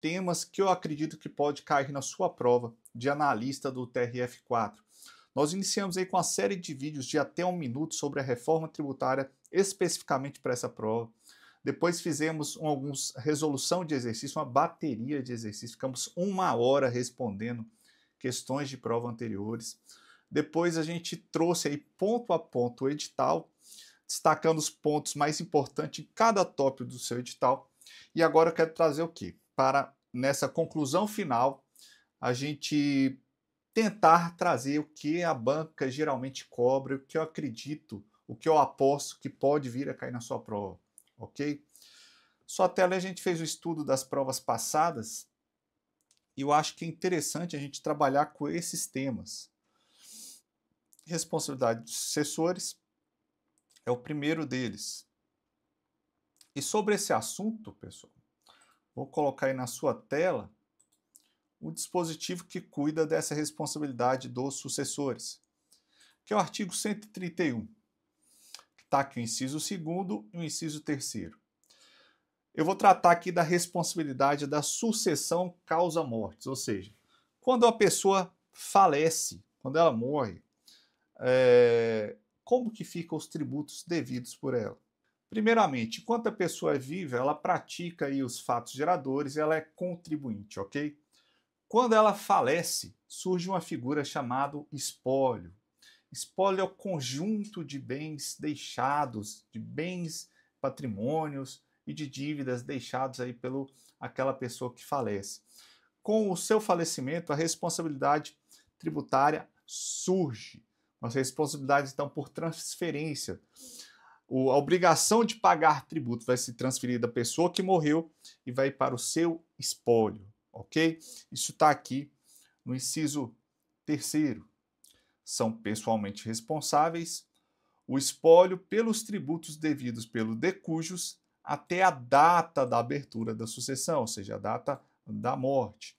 temas que eu acredito que pode cair na sua prova de analista do TRF4. Nós iniciamos aí com uma série de vídeos de até 1 minuto sobre a reforma tributária, especificamente para essa prova. Depois fizemos alguns resolução de exercício, uma bateria de exercícios, ficamos 1 hora respondendo questões de prova anteriores. Depois a gente trouxe aí ponto a ponto o edital, destacando os pontos mais importantes em cada tópico do seu edital. E agora eu quero trazer o quê? Para, nessa conclusão final, a gente tentar trazer o que a banca geralmente cobra, o que eu acredito, o que eu aposto que pode vir a cair na sua prova, ok? Só até ali a gente fez o estudo das provas passadas e eu acho que é interessante a gente trabalhar com esses temas. Responsabilidade dos sucessores é o primeiro deles. E sobre esse assunto, pessoal, vou colocar aí na sua tela o dispositivo que cuida dessa responsabilidade dos sucessores, que é o artigo 131, que está aqui o inciso 2º e o inciso 3º. Eu vou tratar aqui da responsabilidade da sucessão causa-mortes, ou seja, quando a pessoa falece, quando ela morre, como que ficam os tributos devidos por ela? Primeiramente, enquanto a pessoa é viva, ela pratica aí os fatos geradores, ela é contribuinte, ok? Quando ela falece, surge uma figura chamada espólio. Espólio é o conjunto de bens deixados, de bens, patrimônios e de dívidas deixados aí pelo aquela pessoa que falece. Com o seu falecimento, a responsabilidade tributária surge. As responsabilidades estão por transferência. A obrigação de pagar tributo vai se transferir da pessoa que morreu e vai para o seu espólio. Ok? Isso está aqui no inciso 3º. São pessoalmente responsáveis o espólio pelos tributos devidos pelo decujus até a data da abertura da sucessão, ou seja, a data da morte.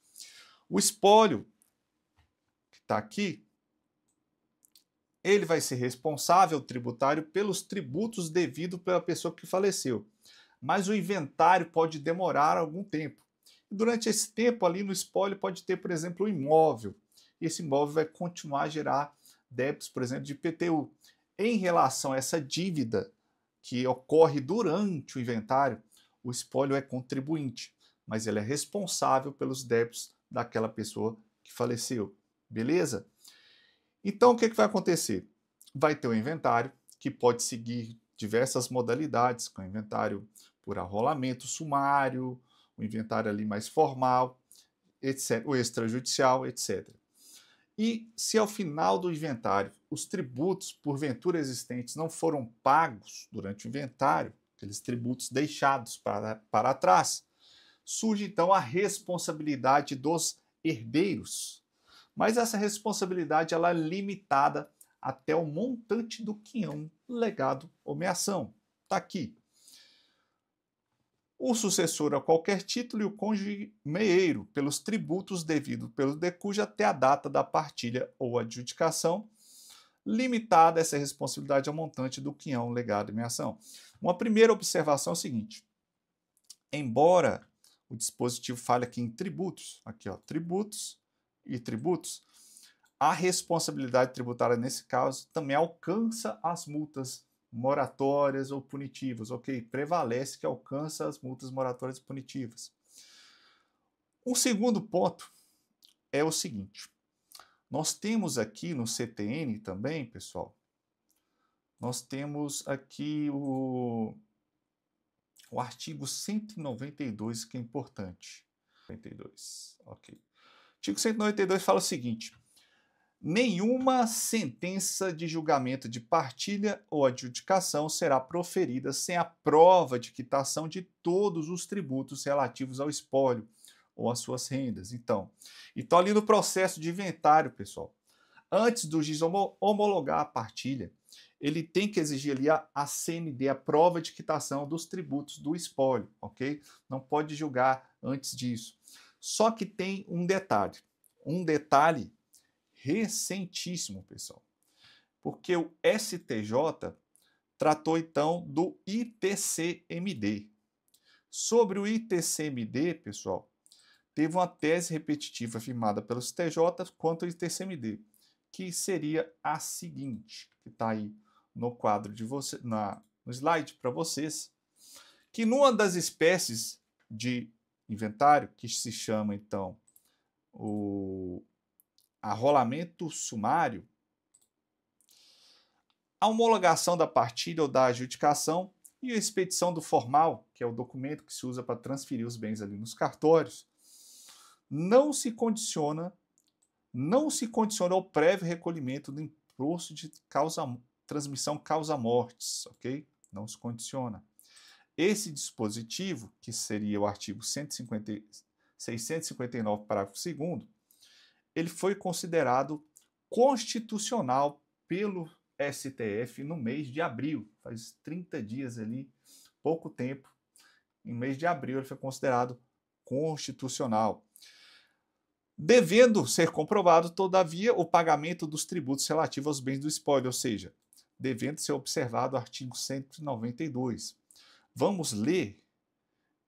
O espólio, que está aqui, ele vai ser responsável tributário pelos tributos devidos pela pessoa que faleceu. Mas o inventário pode demorar algum tempo. Durante esse tempo, ali no espólio, pode ter, por exemplo, um imóvel. E esse imóvel vai continuar a gerar débitos, por exemplo, de IPTU. Em relação a essa dívida que ocorre durante o inventário, o espólio é contribuinte, mas ele é responsável pelos débitos daquela pessoa que faleceu. Beleza? Então, o que vai acontecer? Vai ter um inventário que pode seguir diversas modalidades, com inventário por arrolamento sumário, o inventário ali mais formal, etc., o extrajudicial, etc. E se ao final do inventário os tributos porventura existentes não foram pagos durante o inventário, aqueles tributos deixados para trás, surge então a responsabilidade dos herdeiros. Mas essa responsabilidade ela é limitada até o montante do quinhão legado ou meação. Está aqui. O sucessor a qualquer título e o cônjuge meieiro, pelos tributos devidos pelo decujo até a data da partilha ou adjudicação, limitada essa responsabilidade ao montante do quinhão legado e meação. Uma primeira observação é o seguinte: embora o dispositivo fale aqui em tributos, aqui ó, tributos e tributos, a responsabilidade tributária nesse caso também alcança as multas moratórias ou punitivas, ok? Prevalece que alcança as multas moratórias e punitivas. Um segundo ponto é o seguinte: nós temos aqui no CTN também, pessoal, nós temos aqui o artigo 192, que é importante. 92, ok. O artigo 192 fala o seguinte: nenhuma sentença de julgamento de partilha ou adjudicação será proferida sem a prova de quitação de todos os tributos relativos ao espólio ou às suas rendas. Então ali no processo de inventário, pessoal, antes do juiz homologar a partilha, ele tem que exigir ali a CND, a prova de quitação dos tributos do espólio, ok? Não pode julgar antes disso. Só que tem um detalhe recentíssimo, pessoal, porque o STJ tratou então do ITCMD. Sobre o ITCMD, pessoal, teve uma tese repetitiva afirmada pelo STJ quanto ao ITCMD, que seria a seguinte, que está aí no quadro de você, no slide para vocês, que numa das espécies de inventário, que se chama então o arrolamento sumário, a homologação da partilha ou da adjudicação e a expedição do formal, que é o documento que se usa para transferir os bens ali nos cartórios, não se condiciona ao prévio recolhimento do imposto de transmissão causa-mortes, ok? Não se condiciona. Esse dispositivo, que seria o artigo 659, parágrafo 2º, ele foi considerado constitucional pelo STF no mês de abril, faz 30 dias ali, pouco tempo, em mês de abril ele foi considerado constitucional, devendo ser comprovado, todavia, o pagamento dos tributos relativos aos bens do espólio, ou seja, devendo ser observado o artigo 192. Vamos ler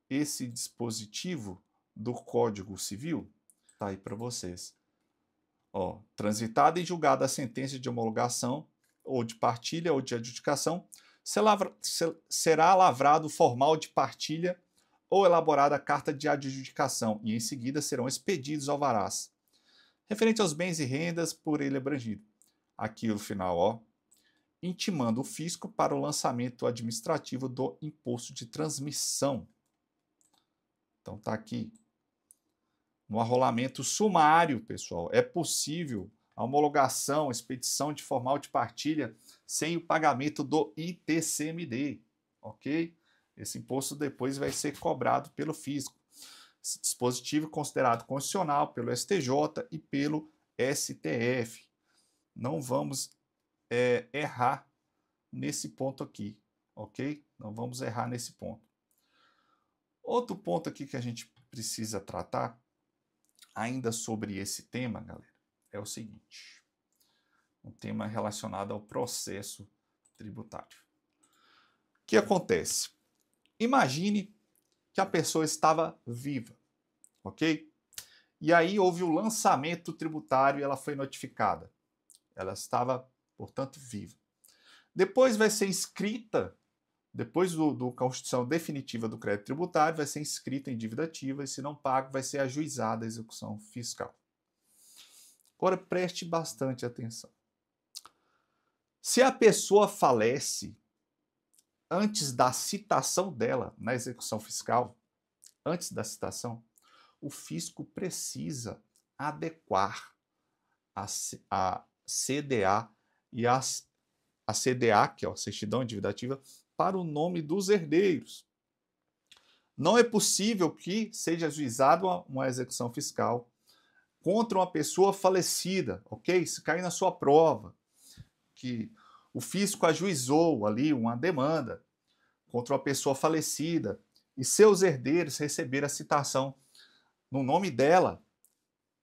esse dispositivo do Código Civil? Está aí para vocês. Ó, transitada e julgada a sentença de homologação, ou de partilha, ou de adjudicação, será lavrado formal de partilha ou elaborada a carta de adjudicação, e em seguida serão expedidos alvarás, referente aos bens e rendas por ele abrangido. Aqui no final, ó, intimando o fisco para o lançamento administrativo do imposto de transmissão. Então tá aqui. No arrolamento sumário, pessoal, é possível a homologação, expedição de formal de partilha sem o pagamento do ITCMD, ok? Esse imposto depois vai ser cobrado pelo fisco. Esse dispositivo é considerado constitucional pelo STJ e pelo STF. Não vamos errar nesse ponto aqui, ok? Não vamos errar nesse ponto. Outro ponto aqui que a gente precisa tratar, ainda sobre esse tema, galera, é o seguinte. Um tema relacionado ao processo tributário. O que acontece? Imagine que a pessoa estava viva, ok? E aí houve o lançamento tributário e ela foi notificada. Ela estava, portanto, viva. Depois vai ser inscrita, depois do constituição definitiva do crédito tributário, vai ser inscrita em dívida ativa e, se não pago, vai ser ajuizada a execução fiscal. Agora, preste bastante atenção. Se a pessoa falece antes da citação dela na execução fiscal, antes da citação, o fisco precisa adequar a CDA e a CDA, que é a certidão de dívida ativa, para o nome dos herdeiros. Não é possível que seja ajuizada uma execução fiscal contra uma pessoa falecida, ok? Se cair na sua prova que o fisco ajuizou ali uma demanda contra uma pessoa falecida e seus herdeiros receberam a citação no nome dela,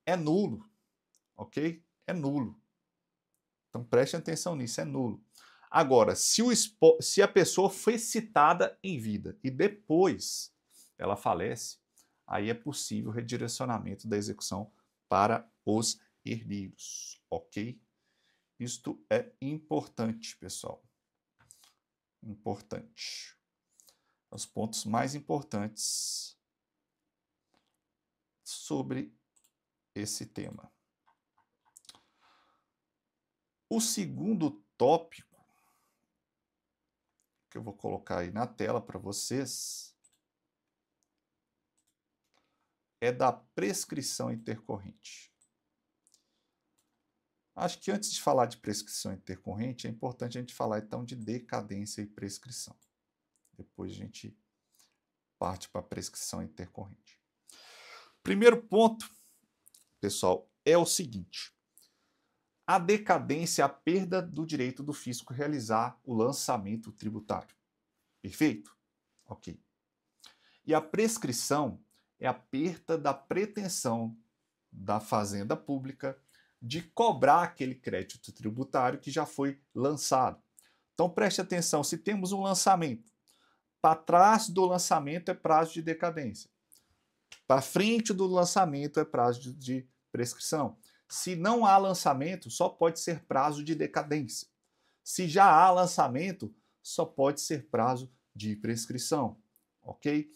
é nulo, ok? É nulo. Então preste atenção nisso, é nulo. Agora, se a pessoa foi citada em vida e depois ela falece, aí é possível o redirecionamento da execução para os herdeiros, ok? Isto é importante, pessoal. Importante. Os pontos mais importantes sobre esse tema. O segundo tópico que eu vou colocar aí na tela para vocês é da prescrição intercorrente. Acho que antes de falar de prescrição intercorrente, é importante a gente falar então de decadência e prescrição. Depois a gente parte para a prescrição intercorrente. Primeiro ponto, pessoal, é o seguinte. A decadência é a perda do direito do fisco realizar o lançamento tributário. Perfeito? Ok. E a prescrição é a perda da pretensão da Fazenda Pública de cobrar aquele crédito tributário que já foi lançado. Então preste atenção, se temos um lançamento, para trás do lançamento é prazo de decadência. Para frente do lançamento é prazo de prescrição. Se não há lançamento, só pode ser prazo de decadência. Se já há lançamento, só pode ser prazo de prescrição, ok?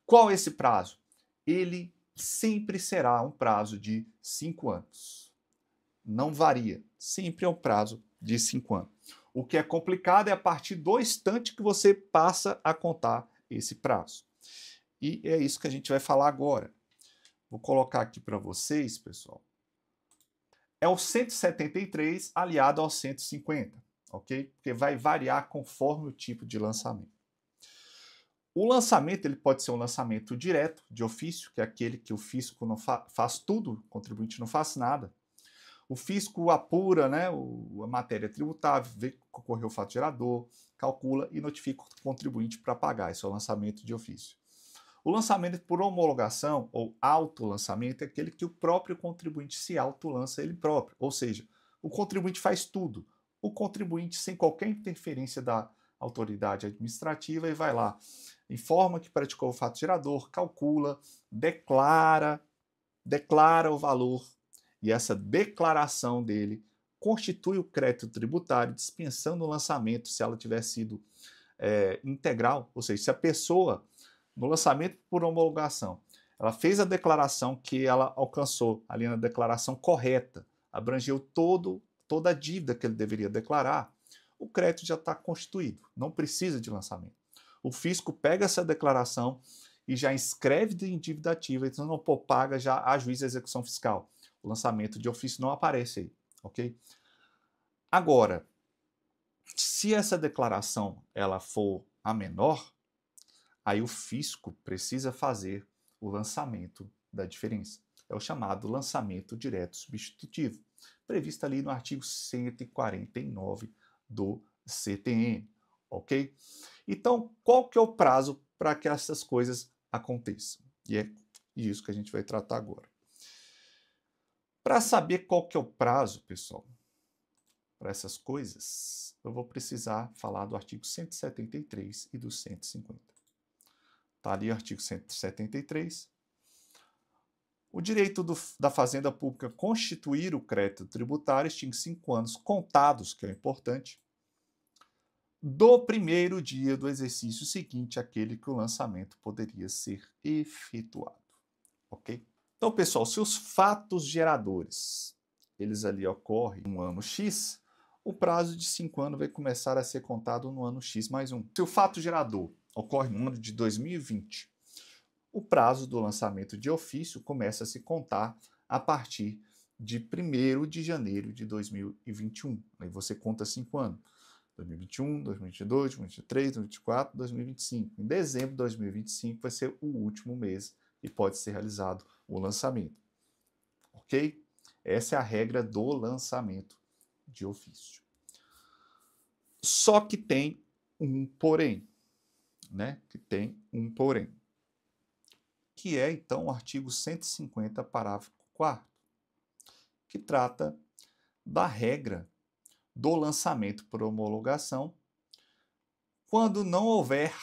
Qual é esse prazo? Ele sempre será um prazo de 5 anos. Não varia, sempre é um prazo de 5 anos. O que é complicado é a partir do instante que você passa a contar esse prazo. E é isso que a gente vai falar agora. Vou colocar aqui para vocês, pessoal. É o 173 aliado ao 150, ok? Porque vai variar conforme o tipo de lançamento. O lançamento ele pode ser um lançamento direto, de ofício, que é aquele que o fisco não faz tudo, o contribuinte não faz nada. O fisco apura, né, a matéria tributável, vê que ocorreu o fato gerador, calcula e notifica o contribuinte para pagar. Esse é o lançamento de ofício. O lançamento por homologação ou autolançamento é aquele que o próprio contribuinte se autolança ele próprio, ou seja, o contribuinte faz tudo. O contribuinte, sem qualquer interferência da autoridade administrativa, e vai lá, informa que praticou o fato gerador, calcula, declara o valor, e essa declaração dele constitui o crédito tributário, dispensando o lançamento se ela tiver sido integral, ou seja, se a pessoa no lançamento por homologação, ela fez a declaração que ela alcançou ali na declaração correta, abrangeu toda a dívida que ele deveria declarar, o crédito já está constituído, não precisa de lançamento. O fisco pega essa declaração e já inscreve em dívida ativa, então não paga, já ajuiza a execução fiscal. O lançamento de ofício não aparece aí, ok? Agora, se essa declaração ela for a menor, aí o fisco precisa fazer o lançamento da diferença. É o chamado lançamento direto substitutivo, previsto ali no artigo 149 do CTN, ok? Então, qual que é o prazo para que essas coisas aconteçam? E é isso que a gente vai tratar agora. Para saber qual que é o prazo, pessoal, para essas coisas, eu vou precisar falar do artigo 173 e do 150. Está ali o artigo 173. O direito da Fazenda Pública constituir o crédito tributário extingue 5 anos contados, que é importante, do primeiro dia do exercício seguinte àquele que o lançamento poderia ser efetuado. Ok? Então, pessoal, se os fatos geradores, eles ali ocorrem no ano X, o prazo de 5 anos vai começar a ser contado no ano X mais 1. Se o fato gerador ocorre no ano de 2020, o prazo do lançamento de ofício começa a se contar a partir de 1º de janeiro de 2021. Aí você conta 5 anos. 2021, 2022, 2023, 2024, 2025. Em dezembro de 2025 vai ser o último mês e pode ser realizado o lançamento. Ok? Essa é a regra do lançamento de ofício. Só que tem um porém, né? Que é, então, o artigo 150, parágrafo 4º, que trata da regra do lançamento por homologação quando não houver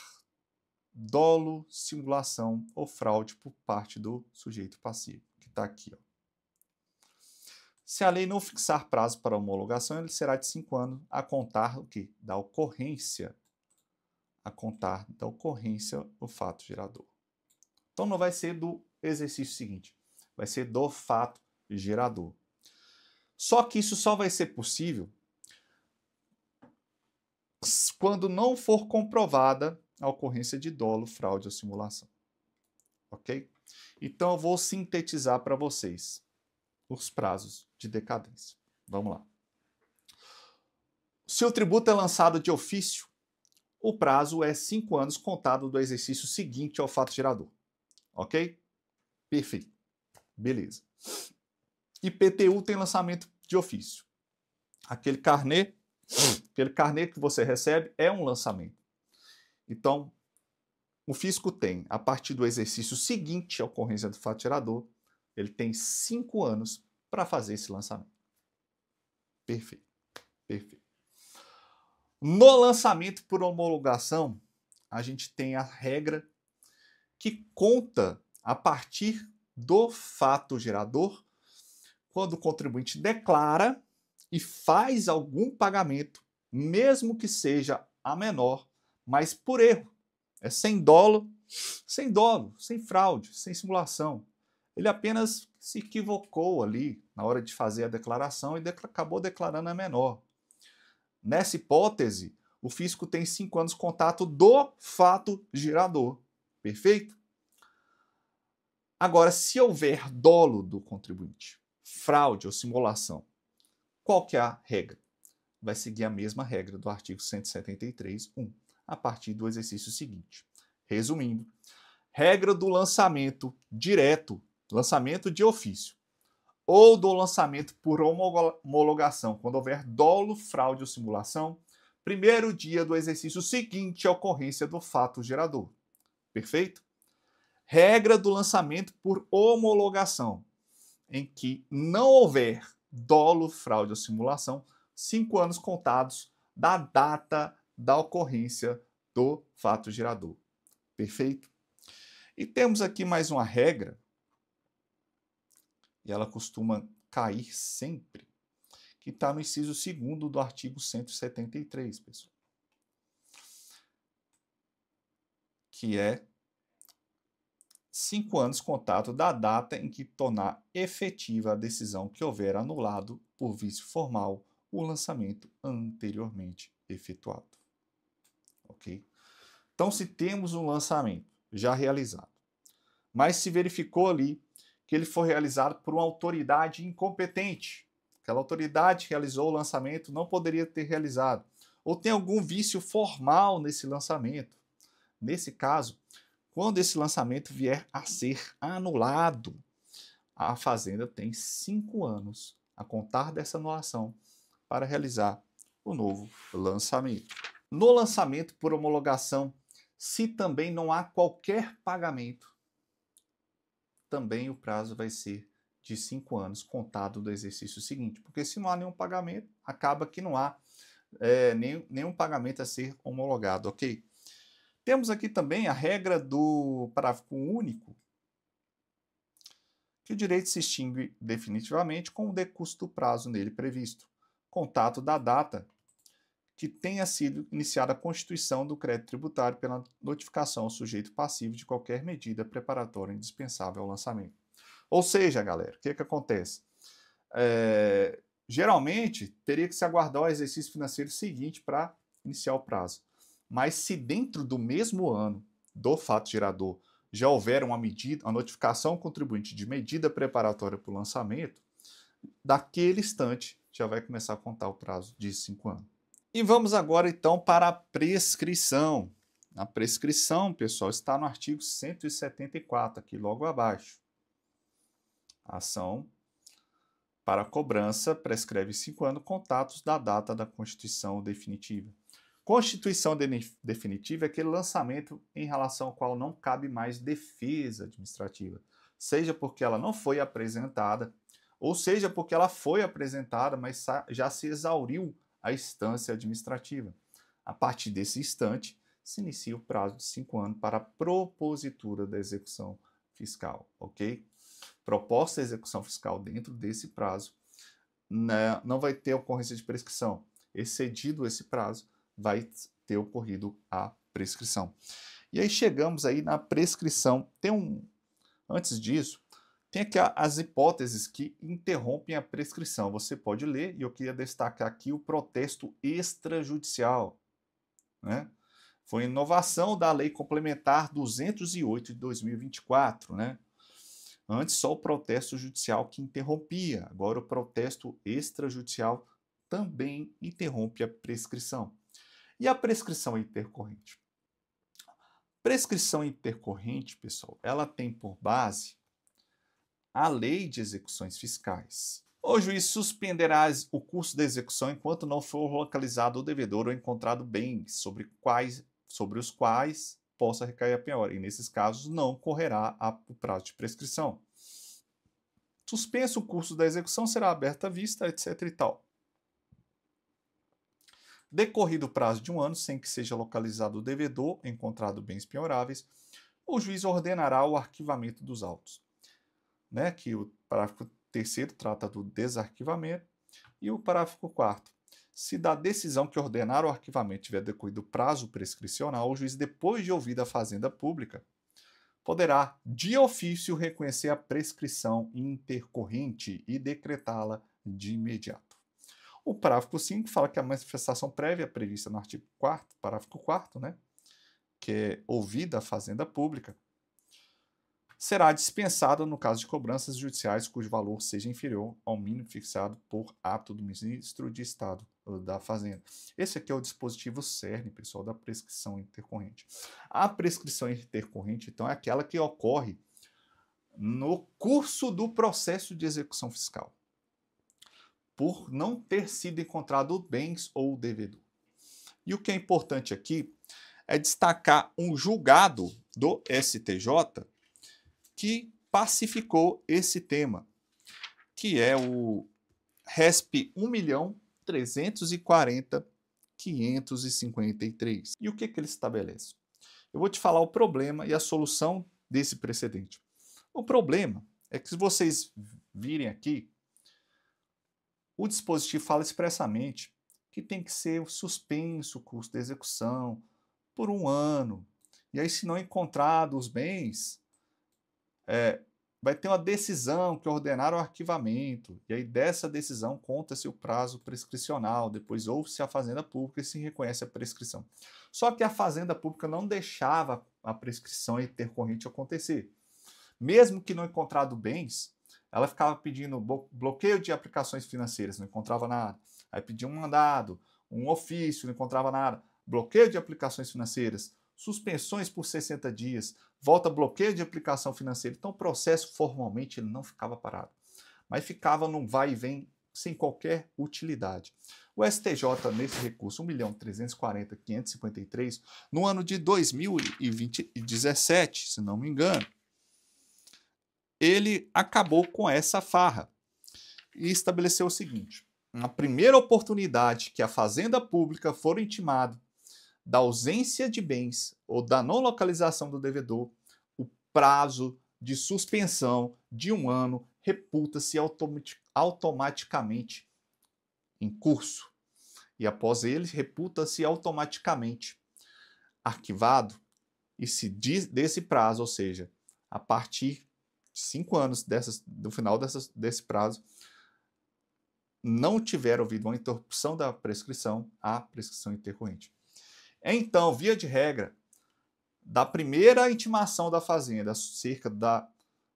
dolo, simulação ou fraude por parte do sujeito passivo, que está aqui. Ó. Se a lei não fixar prazo para homologação, ele será de 5 anos a contar o quê? Da ocorrência. A contar da ocorrência do fato gerador. Então não vai ser do exercício seguinte, vai ser do fato gerador. Só que isso só vai ser possível quando não for comprovada a ocorrência de dolo, fraude ou simulação. Ok? Então eu vou sintetizar para vocês os prazos de decadência. Vamos lá. Se o tributo é lançado de ofício, o prazo é 5 anos contado do exercício seguinte ao fato gerador. Ok? Perfeito. Beleza. IPTU tem lançamento de ofício. Aquele carnê que você recebe é um lançamento. Então, o fisco tem, a partir do exercício seguinte à ocorrência do fato gerador, ele tem 5 anos para fazer esse lançamento. Perfeito. Perfeito. No lançamento por homologação, a gente tem a regra que conta a partir do fato gerador, quando o contribuinte declara e faz algum pagamento, mesmo que seja a menor, mas por erro. É sem dolo, sem fraude, sem simulação. Ele apenas se equivocou ali na hora de fazer a declaração e acabou declarando a menor. Nessa hipótese, o fisco tem 5 anos de contato do fato gerador. Perfeito? Agora, se houver dolo do contribuinte, fraude ou simulação, qual que é a regra? Vai seguir a mesma regra do artigo 173.1, a partir do exercício seguinte. Resumindo, regra do lançamento direto, lançamento de ofício, ou do lançamento por homologação, quando houver dolo, fraude ou simulação, primeiro dia do exercício seguinte à ocorrência do fato gerador. Perfeito? Regra do lançamento por homologação, em que não houver dolo, fraude ou simulação, 5 anos contados da data da ocorrência do fato gerador. Perfeito? E temos aqui mais uma regra, e ela costuma cair sempre, que está no inciso 2º do artigo 173, pessoal. Que é 5 anos contato da data em que tornar efetiva a decisão que houver anulado por vício formal o lançamento anteriormente efetuado. Ok? Então, se temos um lançamento já realizado, mas se verificou ali que ele foi realizado por uma autoridade incompetente, aquela autoridade que realizou o lançamento não poderia ter realizado, ou tem algum vício formal nesse lançamento. Nesse caso, quando esse lançamento vier a ser anulado, a Fazenda tem 5 anos a contar dessa anulação para realizar o novo lançamento. No lançamento por homologação, se também não há qualquer pagamento, também o prazo vai ser de 5 anos contado do exercício seguinte, porque se não há nenhum pagamento, acaba que não há nenhum pagamento a ser homologado, ok? Temos aqui também a regra do parágrafo único, que o direito se extingue definitivamente com o decurso do prazo nele previsto. Contato da data que tenha sido iniciada a constituição do crédito tributário pela notificação ao sujeito passivo de qualquer medida preparatória indispensável ao lançamento. Ou seja, galera, o que acontece? Geralmente, teria que se aguardar o exercício financeiro seguinte para iniciar o prazo. Mas se dentro do mesmo ano do fato gerador já houver uma notificação ao contribuinte de medida preparatória para o lançamento, daquele instante já vai começar a contar o prazo de 5 anos. E vamos agora então para a prescrição. A prescrição, pessoal, está no artigo 174, aqui logo abaixo. A ação para cobrança prescreve 5 anos contados da data da constituição definitiva. Constituição definitiva é aquele lançamento em relação ao qual não cabe mais defesa administrativa, seja porque ela não foi apresentada, ou seja porque ela foi apresentada, mas já se exauriu a instância administrativa. A partir desse instante, se inicia o prazo de 5 anos para a propositura da execução fiscal, ok? Proposta de execução fiscal dentro desse prazo, não vai ter ocorrência de prescrição. Excedido esse prazo, vai ter ocorrido a prescrição. E aí chegamos aí na prescrição. Antes disso, tem aqui as hipóteses que interrompem a prescrição. Você pode ler, e eu queria destacar aqui o protesto extrajudicial, né? Foi inovação da Lei Complementar 208 de 2024, né? Antes só o protesto judicial que interrompia, agora o protesto extrajudicial também interrompe a prescrição. E a prescrição intercorrente? Prescrição intercorrente, pessoal, ela tem por base a Lei de Execuções Fiscais. O juiz suspenderá o curso da execução enquanto não for localizado o devedor ou encontrado bens sobre os quais possa recair a penhora. E nesses casos não correrá o prazo de prescrição. Suspenso o curso da execução, será aberta à vista, etc. e tal. Decorrido o prazo de 1 ano, sem que seja localizado o devedor, encontrado bens penhoráveis, o juiz ordenará o arquivamento dos autos, né? Que o parágrafo 3º trata do desarquivamento e o parágrafo 4º. Se da decisão que ordenar o arquivamento tiver decorrido o prazo prescricional, o juiz, depois de ouvida a fazenda pública, poderá, de ofício, reconhecer a prescrição intercorrente e decretá-la de imediato. O parágrafo 5 fala que a manifestação prévia prevista no artigo 4º, parágrafo 4º, né, que é ouvida a fazenda pública, será dispensada no caso de cobranças judiciais cujo valor seja inferior ao mínimo fixado por ato do ministro de Estado da Fazenda. Esse aqui é o dispositivo cerne, pessoal, da prescrição intercorrente. A prescrição intercorrente, então, é aquela que ocorre no curso do processo de execução fiscal, por não ter sido encontrado bens ou devedor. E o que é importante aqui é destacar um julgado do STJ que pacificou esse tema, que é o RESP 1.340.553. E o que ele estabelece? Eu vou te falar o problema e a solução desse precedente. O problema é que, se vocês virem aqui, o dispositivo fala expressamente que tem que ser suspenso o custo de execução por 1 ano. E aí, se não encontrado os bens, vai ter uma decisão que ordenar o arquivamento, e aí dessa decisão conta-se o prazo prescricional, depois ouve-se a Fazenda Pública e se reconhece a prescrição. Só que a Fazenda Pública não deixava a prescrição intercorrente acontecer. Mesmo que não encontrado bens, ela ficava pedindo bloqueio de aplicações financeiras, não encontrava nada. Aí pedia um mandado, um ofício, não encontrava nada. Bloqueio de aplicações financeiras, suspensões por 60 dias, volta bloqueio de aplicação financeira. Então o processo formalmente ele não ficava parado, mas ficava num vai e vem sem qualquer utilidade. O STJ, nesse recurso 1.340.553, no ano de 2017, se não me engano, ele acabou com essa farra e estabeleceu o seguinte: na primeira oportunidade que a Fazenda Pública for intimada da ausência de bens ou da não localização do devedor, o prazo de suspensão de 1 ano reputa-se automaticamente em curso. E após ele, reputa-se automaticamente arquivado. E se desse prazo, ou seja, a partir de 5 anos do final desse prazo, não tiver havido uma interrupção da prescrição, há prescrição intercorrente. Então, via de regra, da primeira intimação da Fazenda acerca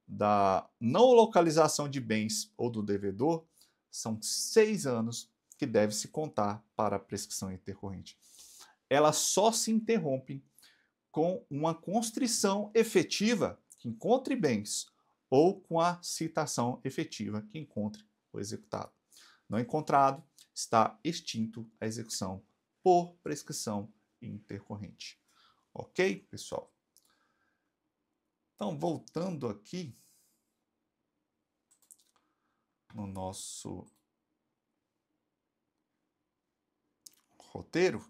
da não localização de bens ou do devedor, são 6 anos que deve se contar para a prescrição intercorrente. Elas só se interrompem com uma constrição efetiva que encontre bens ou com a citação efetiva que encontre o executado. Não encontrado, está extinto a execução por prescrição intercorrente. Ok, pessoal? Então, voltando aqui no nosso roteiro,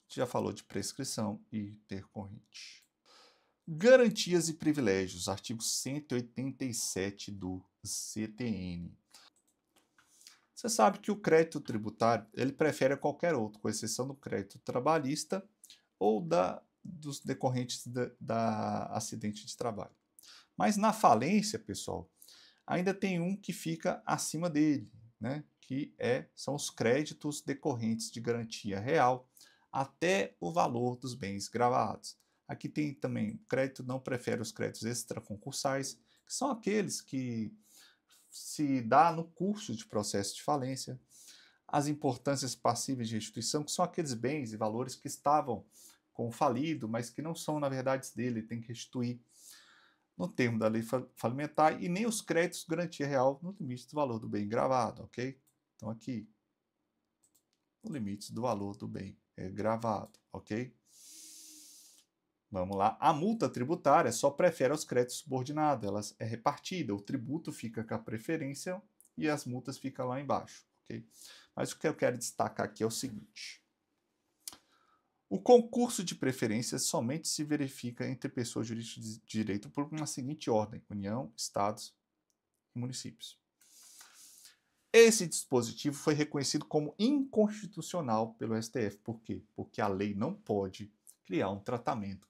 já falou de prescrição intercorrente. Garantias e privilégios, artigo 187 do CTN. Você sabe que o crédito tributário ele prefere a qualquer outro, com exceção do crédito trabalhista ou dos decorrentes da acidente de trabalho. Mas na falência, pessoal, ainda tem um que fica acima dele, né? Que são os créditos decorrentes de garantia real até o valor dos bens gravados. Aqui tem também o crédito não prefere os créditos extraconcursais, que são aqueles que se dá no curso de processo de falência, as importâncias passíveis de restituição, que são aqueles bens e valores que estavam com o falido, mas que não são, na verdade, dele, tem que restituir no termo da lei falimentar, e nem os créditos garantia real no limite do valor do bem gravado, ok? Então aqui, no limite do valor do bem gravado, ok? Vamos lá. A multa tributária só prefere aos créditos subordinados, ela é repartida, o tributo fica com a preferência e as multas ficam lá embaixo, ok? Mas o que eu quero destacar aqui é o seguinte: O concurso de preferência somente se verifica entre pessoas jurídicas de direito por uma seguinte ordem: União, Estados e municípios. Esse dispositivo foi reconhecido como inconstitucional pelo STF. Por quê? Porque a lei não pode criar um tratamento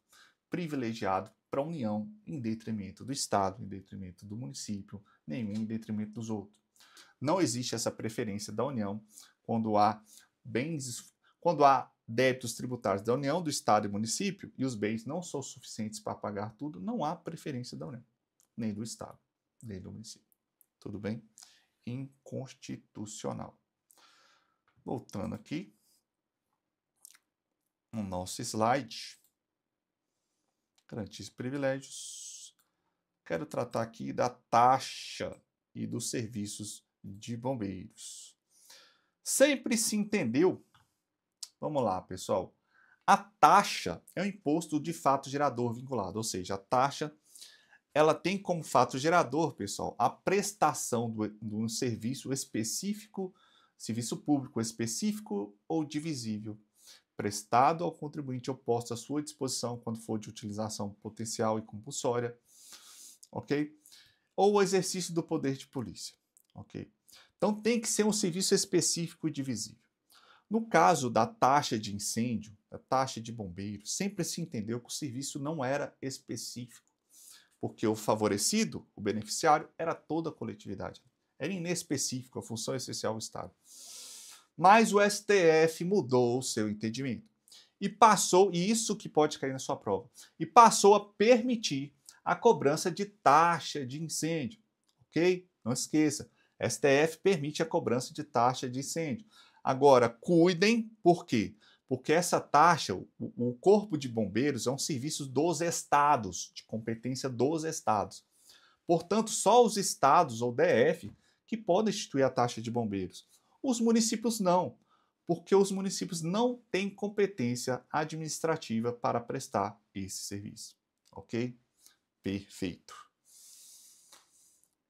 privilegiado para a União em detrimento do Estado, em detrimento do município, nenhum em detrimento dos outros. Não existe essa preferência da União quando há débitos tributários da União, do Estado e município, e os bens não são suficientes para pagar tudo, não há preferência da União, nem do Estado, nem do município. Tudo bem? Inconstitucional. Voltando aqui no nosso slide, garantias e privilégios, quero tratar aqui da taxa e dos serviços de bombeiros. Sempre se entendeu, vamos lá, pessoal, a taxa é um imposto de fato gerador vinculado, ou seja, a taxa ela tem como fato gerador, pessoal, a prestação de um serviço específico, serviço público específico ou divisível, prestado ao contribuinte ou posto à sua disposição quando for de utilização potencial e compulsória, ok? Ou o exercício do poder de polícia, ok? Então tem que ser um serviço específico e divisível. No caso da taxa de incêndio, da taxa de bombeiro, sempre se entendeu que o serviço não era específico, porque o favorecido, o beneficiário, era toda a coletividade. Era inespecífico, a função essencial do Estado. Mas o STF mudou o seu entendimento. E passou, e isso que pode cair na sua prova, e passou a permitir a cobrança de taxa de incêndio. Ok? Não esqueça, STF permite a cobrança de taxa de incêndio. Agora, cuidem, por quê? Porque essa taxa, o Corpo de Bombeiros é um serviço dos estados, de competência dos estados. Portanto, só os estados ou DF que podem instituir a taxa de bombeiros. Os municípios não, porque os municípios não têm competência administrativa para prestar esse serviço. Ok? Perfeito.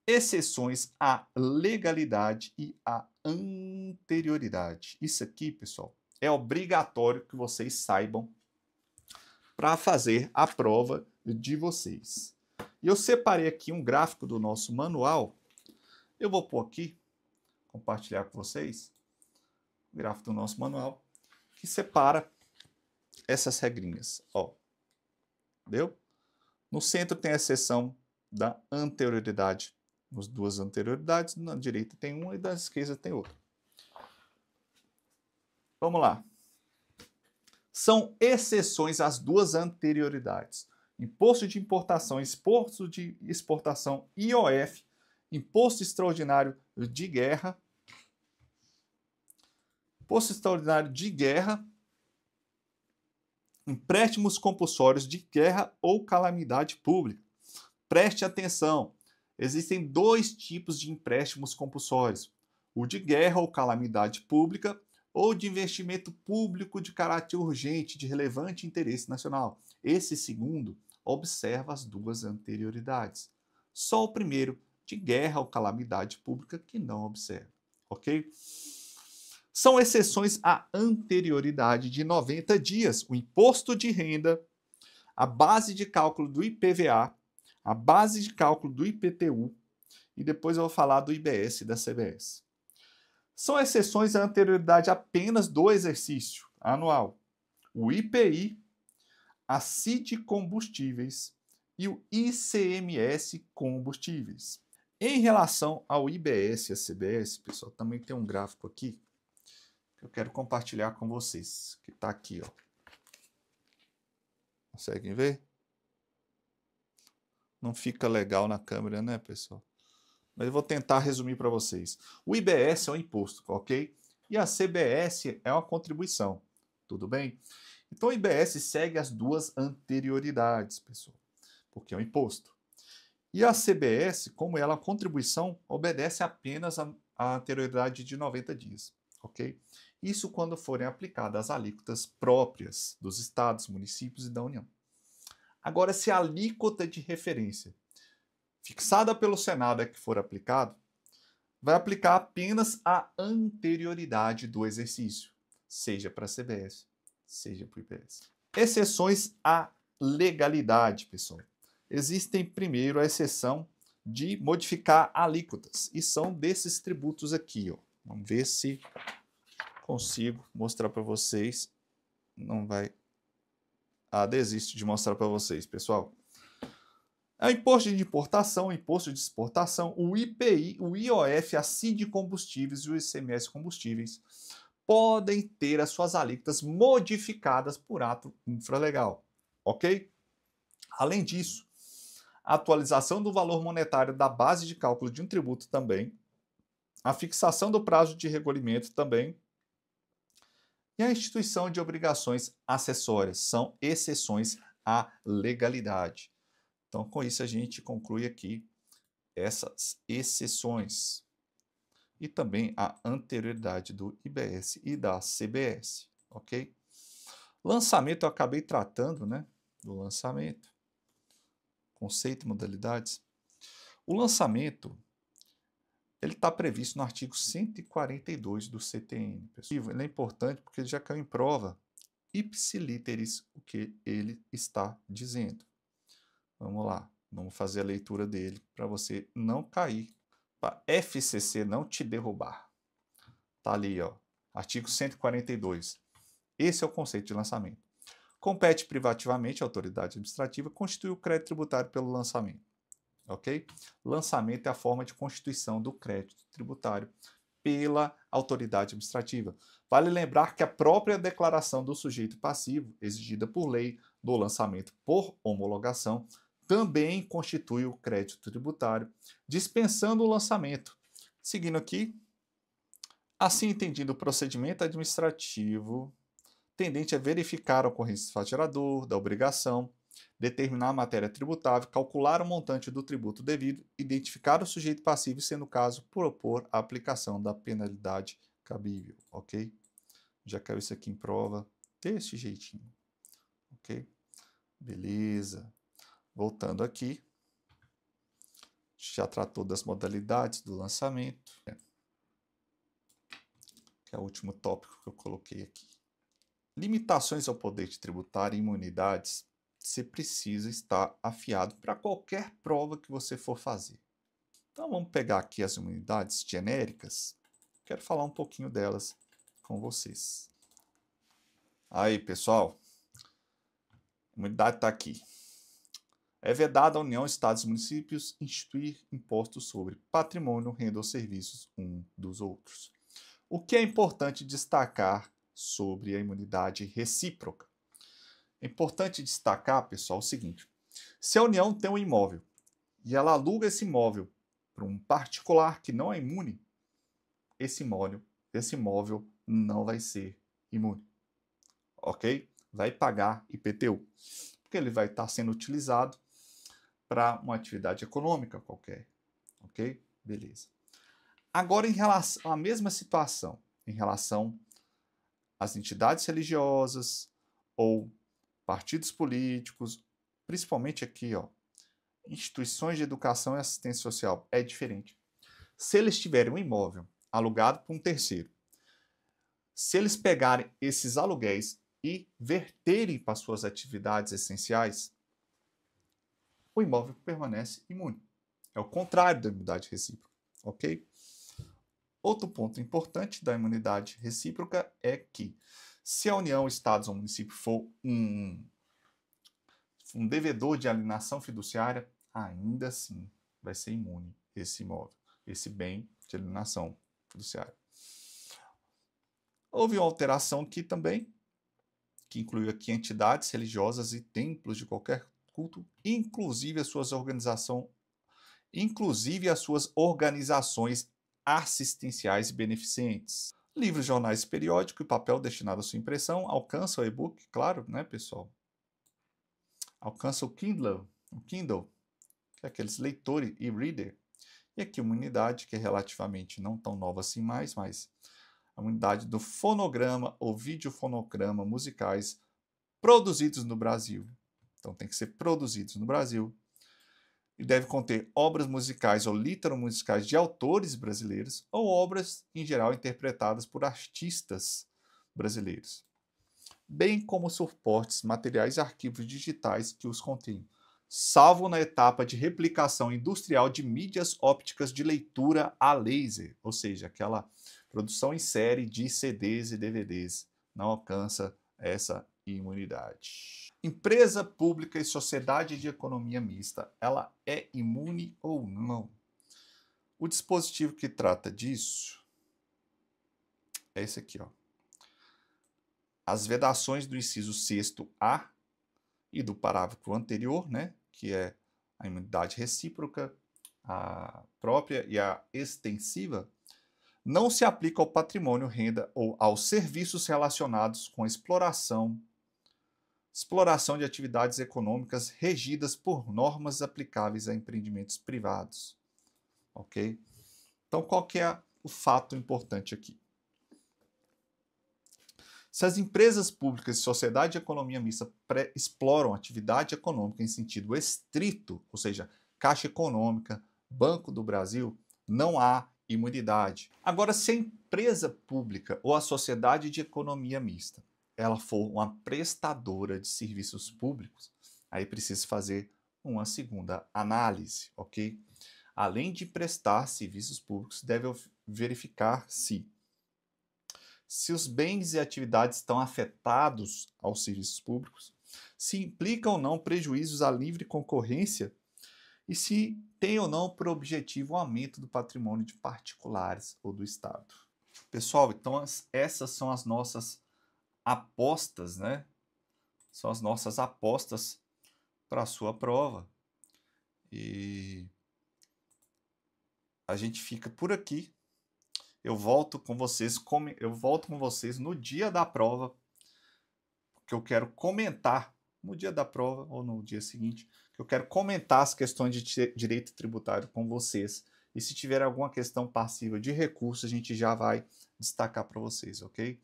Exceções à legalidade e à anterioridade. Isso aqui, pessoal, é obrigatório que vocês saibam para fazer a prova de vocês. E eu separei aqui um gráfico do nosso manual. Eu vou pôr aqui, compartilhar com vocês, o gráfico do nosso manual, que separa essas regrinhas. Ó, entendeu? No centro tem a seção da anterioridade. As duas anterioridades, na direita tem uma e da esquerda tem outra. Vamos lá. São exceções às duas anterioridades. Imposto de importação, imposto de exportação, IOF, imposto extraordinário de guerra, imposto extraordinário de guerra, empréstimos compulsórios de guerra ou calamidade pública. Preste atenção, existem dois tipos de empréstimos compulsórios, o de guerra ou calamidade pública ou de investimento público de caráter urgente, de relevante interesse nacional. Esse segundo observa as duas anterioridades. Só o primeiro, de guerra ou calamidade pública, que não observa. Ok? São exceções à anterioridade de 90 dias. O imposto de renda, a base de cálculo do IPVA, a base de cálculo do IPTU e depois eu vou falar do IBS e da CBS. São exceções à anterioridade apenas do exercício anual. O IPI, a CID combustíveis e o ICMS combustíveis. Em relação ao IBS e a CBS, pessoal, também tem um gráfico aqui que eu quero compartilhar com vocês, que está aqui, ó. Conseguem ver? Não fica legal na câmera, né, pessoal? Mas eu vou tentar resumir para vocês. O IBS é um imposto, ok? E a CBS é uma contribuição, tudo bem? Então o IBS segue as duas anterioridades, pessoal, porque é um imposto. E a CBS, como ela é uma contribuição, obedece apenas à anterioridade de 90 dias, ok? Isso quando forem aplicadas as alíquotas próprias dos estados, municípios e da União. Agora, se a alíquota de referência fixada pelo Senado é que for aplicado, vai aplicar apenas a anterioridade do exercício, seja para a CBS, seja para o IBS. Exceções à legalidade, pessoal. Existem, primeiro, a exceção de modificar alíquotas, e são desses tributos aqui, ó. Vamos ver se consigo mostrar para vocês. Não vai... desisto de mostrar para vocês, pessoal. É o imposto de importação, o imposto de exportação, o IPI, o IOF, a CID combustíveis e o ICMS combustíveis podem ter as suas alíquotas modificadas por ato infralegal, ok? Além disso, a atualização do valor monetário da base de cálculo de um tributo também, a fixação do prazo de recolhimento também, e a instituição de obrigações acessórias são exceções à legalidade. Então, com isso, a gente conclui aqui essas exceções. E também a anterioridade do IBS e da CBS, ok? Lançamento, eu acabei tratando, né, do lançamento. Conceito e modalidades. O lançamento, ele está previsto no artigo 142 do CTN. Pessoal. Ele é importante porque ele já caiu em prova, ipsi literis, o que ele está dizendo. Vamos lá, vamos fazer a leitura dele para você não cair, para FCC não te derrubar. Tá ali, ó, artigo 142. Esse é o conceito de lançamento. Compete privativamente à autoridade administrativa constituir o crédito tributário pelo lançamento. Ok? Lançamento é a forma de constituição do crédito tributário pela autoridade administrativa. Vale lembrar que a própria declaração do sujeito passivo, exigida por lei do lançamento por homologação, também constitui o crédito tributário, dispensando o lançamento. Seguindo aqui, assim entendido o procedimento administrativo tendente a verificar a ocorrência do fato gerador, da obrigação, determinar a matéria tributável, calcular o montante do tributo devido, identificar o sujeito passivo e, sendo o caso, propor a aplicação da penalidade cabível, ok? Já caiu isso aqui em prova desse jeitinho, ok? Beleza. Voltando aqui, já tratou das modalidades do lançamento, que é o último tópico que eu coloquei aqui. Limitações ao poder de tributar e imunidades, você precisa estar afiado para qualquer prova que você for fazer. Então vamos pegar aqui as imunidades genéricas, quero falar um pouquinho delas com vocês. Aí, pessoal, a imunidade está aqui. É vedado à União, Estados e Municípios instituir impostos sobre patrimônio, renda ou serviços um dos outros. O que é importante destacar sobre a imunidade recíproca? É importante destacar, pessoal, o seguinte: se a União tem um imóvel e ela aluga esse imóvel para um particular que não é imune, esse imóvel não vai ser imune, ok? Vai pagar IPTU, porque ele vai estar sendo utilizado para uma atividade econômica qualquer, ok? Beleza. Agora, em relação à mesma situação, em relação às entidades religiosas ou partidos políticos, principalmente aqui, ó, instituições de educação e assistência social, é diferente. Se eles tiverem um imóvel alugado por um terceiro, se eles pegarem esses aluguéis e verterem para suas atividades essenciais, o imóvel permanece imune. É o contrário da imunidade recíproca, ok? Outro ponto importante da imunidade recíproca é que, se a União, Estados ou município for um devedor de alienação fiduciária, ainda assim vai ser imune esse imóvel, esse bem de alienação fiduciária. Houve uma alteração aqui também, que incluiu aqui entidades religiosas e templos de qualquer culto, inclusive as suas organizações assistenciais e beneficentes. Livros, jornais, periódicos e papel destinado à sua impressão alcança o e-book, claro, né, pessoal? Alcança o Kindle, que é aqueles leitores e reader. E aqui uma unidade que é relativamente não tão nova assim mais, mas a unidade do fonograma ou videofonograma musicais produzidos no Brasil. Então tem que ser produzidos no Brasil. E deve conter obras musicais ou literamusicais de autores brasileiros ou obras, em geral, interpretadas por artistas brasileiros. bem como suportes, materiais e arquivos digitais que os contêm, salvo na etapa de replicação industrial de mídias ópticas de leitura a laser, ou seja, aquela produção em série de CDs e DVDs, não alcança essa imunidade. Empresa pública e sociedade de economia mista, ela é imune ou não? O dispositivo que trata disso é esse aqui, ó. As vedações do inciso 6º-A e do parágrafo anterior, né, que é a imunidade recíproca, a própria e a extensiva, não se aplica ao patrimônio, renda ou aos serviços relacionados com exploração de atividades econômicas regidas por normas aplicáveis a empreendimentos privados. Ok? Então, qual que é o fato importante aqui? Se as empresas públicas e sociedade de economia mista exploram atividade econômica em sentido estrito, ou seja, Caixa Econômica, Banco do Brasil, não há imunidade. Agora, se a empresa pública ou a sociedade de economia mista ela for uma prestadora de serviços públicos, aí precisa fazer uma segunda análise, ok? Além de prestar serviços públicos, deve verificar se os bens e atividades estão afetados aos serviços públicos, se implicam ou não prejuízos à livre concorrência e se tem ou não por objetivo o aumento do patrimônio de particulares ou do Estado. Pessoal, então essas são as nossas apostas, né? São as nossas apostas para a sua prova. E a gente fica por aqui. Eu volto com vocês no dia da prova, que eu quero comentar no dia da prova ou no dia seguinte, que eu quero comentar as questões de direito tributário com vocês. E se tiver alguma questão passiva de recurso, a gente já vai destacar para vocês, ok?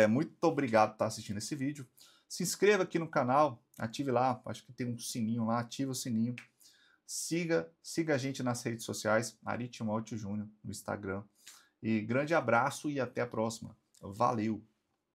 Muito obrigado por estar assistindo esse vídeo. Se inscreva aqui no canal, ative lá, acho que tem um sininho lá, ative o sininho. Siga a gente nas redes sociais, Ari Timóteo Júnior, no Instagram. E grande abraço e até a próxima. Valeu!